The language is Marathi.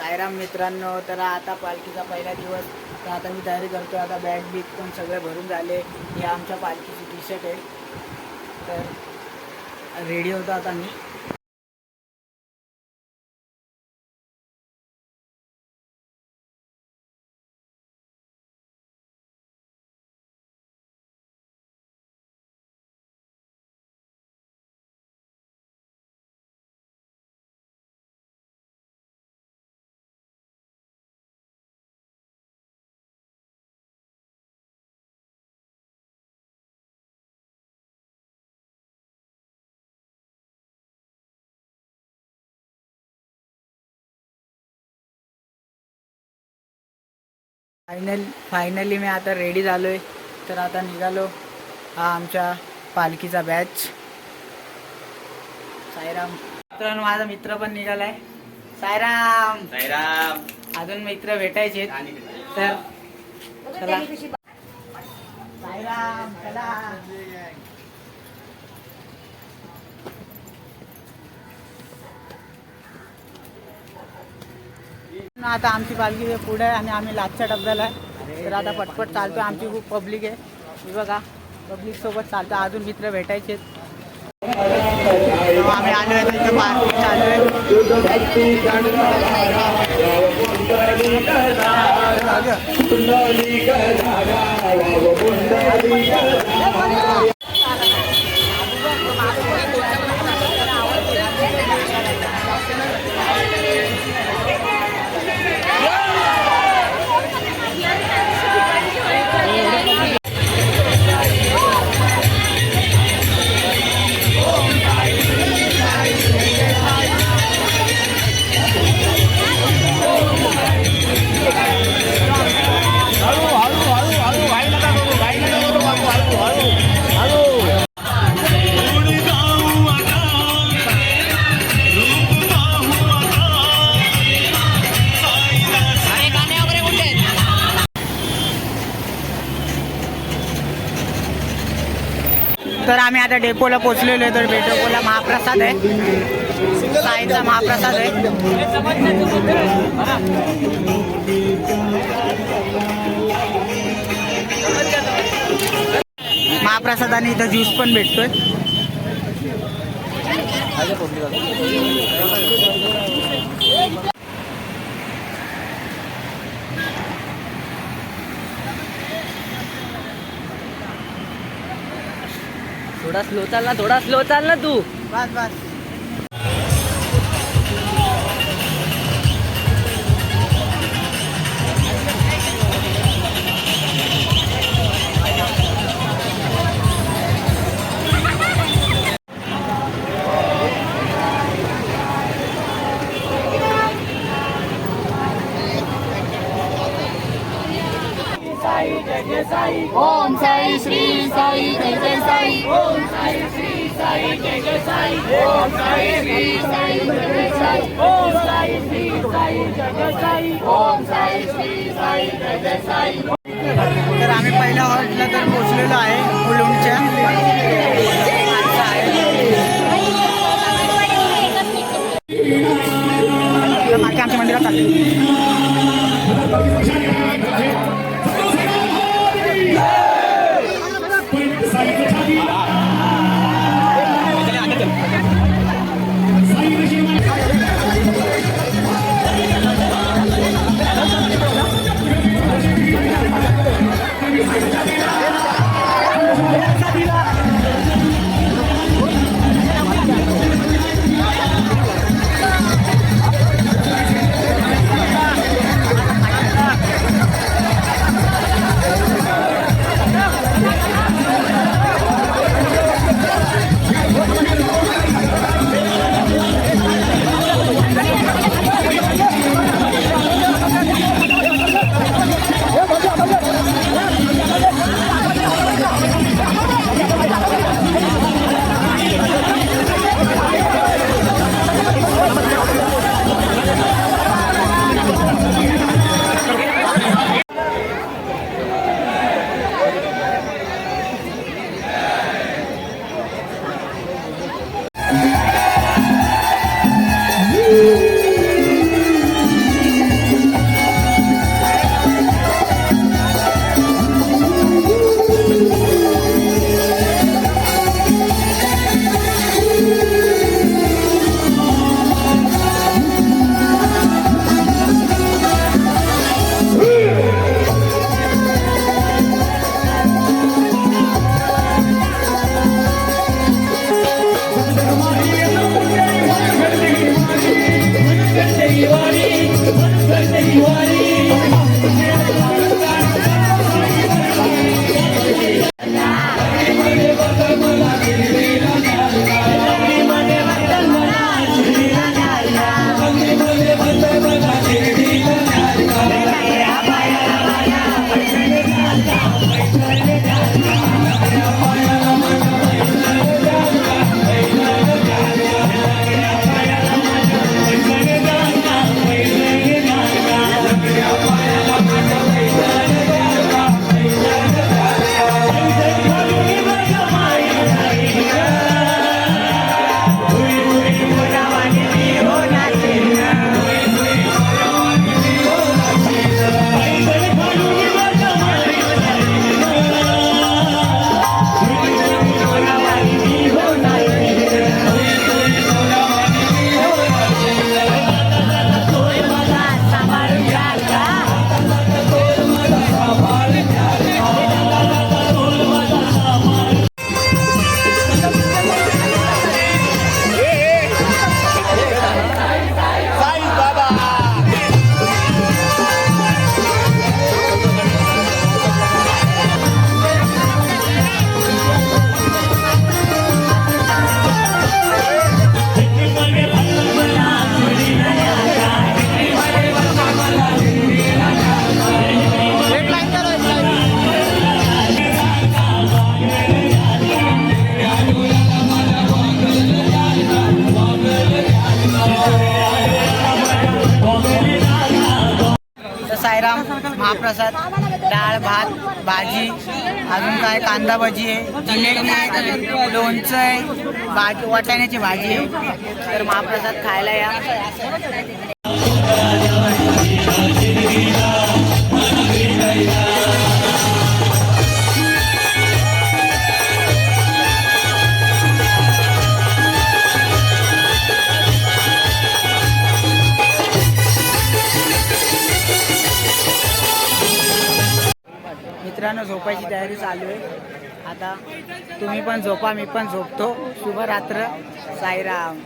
साईराम मित्रांनो, तर आता पालखीचा पहिला दिवस. तर आता मी तयारी करतो. आता बॅग बीग पण सगळे भरून झाले. ही आमच्या पालखीची टी शर्ट आहे. तर रेडी होतो आता मी. फायनली मी आता रेडी झालो आहे. तर आता निघालो. हा आमच्या पालखीचा बॅच. साईराम मित्रांनो, माझा मित्र पण निघालाय. साईराम साईराम. अजून मित्र भेटायचे. तर चला साईराम चला. आता आमची पालखी पुढे आहे आणि आम्ही लाचच्या डब्याला आहे. तर आता पटपट चालतो. आमची खूप पब्लिक आहे. ही बघा, पब्लिक सोबत चालतो. अजून मित्र भेटायचे. आम्ही आलो आहे. तिथं पार्किंग चालू आहे. तर आम्ही आता डेपोला पोचलेलो आहे. तर डेपोला महाप्रसाद आहे. साईचा महाप्रसाद आहे. महाप्रसादाने इथं ज्यूस पण भेटतोय. थोडा स्लो चाल ना तू. बस बस. ओम साई श्री साई जय जय साई. ओम साई श्री साई जय जय साई. ओम साई श्री साई जय जय साई. ओम साई श्री साई जय जय साई. ओम साई श्री साई जय जय साई. तर आम्ही पहिल्या हॉल्टला तर पोचलेलो आहे. मुलुंडच्या मागे आमच्या मंदिरात चालले. साईराम महाप्रसाद, डाळ भात भाजी, अजून काय कांदा भजी आहे, जिलेबी आहे, लोणचं आहे, भाजी वाटाण्याची भाजी आहे. तर महाप्रसाद खायला या. मित्रांनो झोपायची तयारी चालू आहे. आता तुम्ही पण झोपा, मी पण झोपतो. शुभरात्र. साईराम.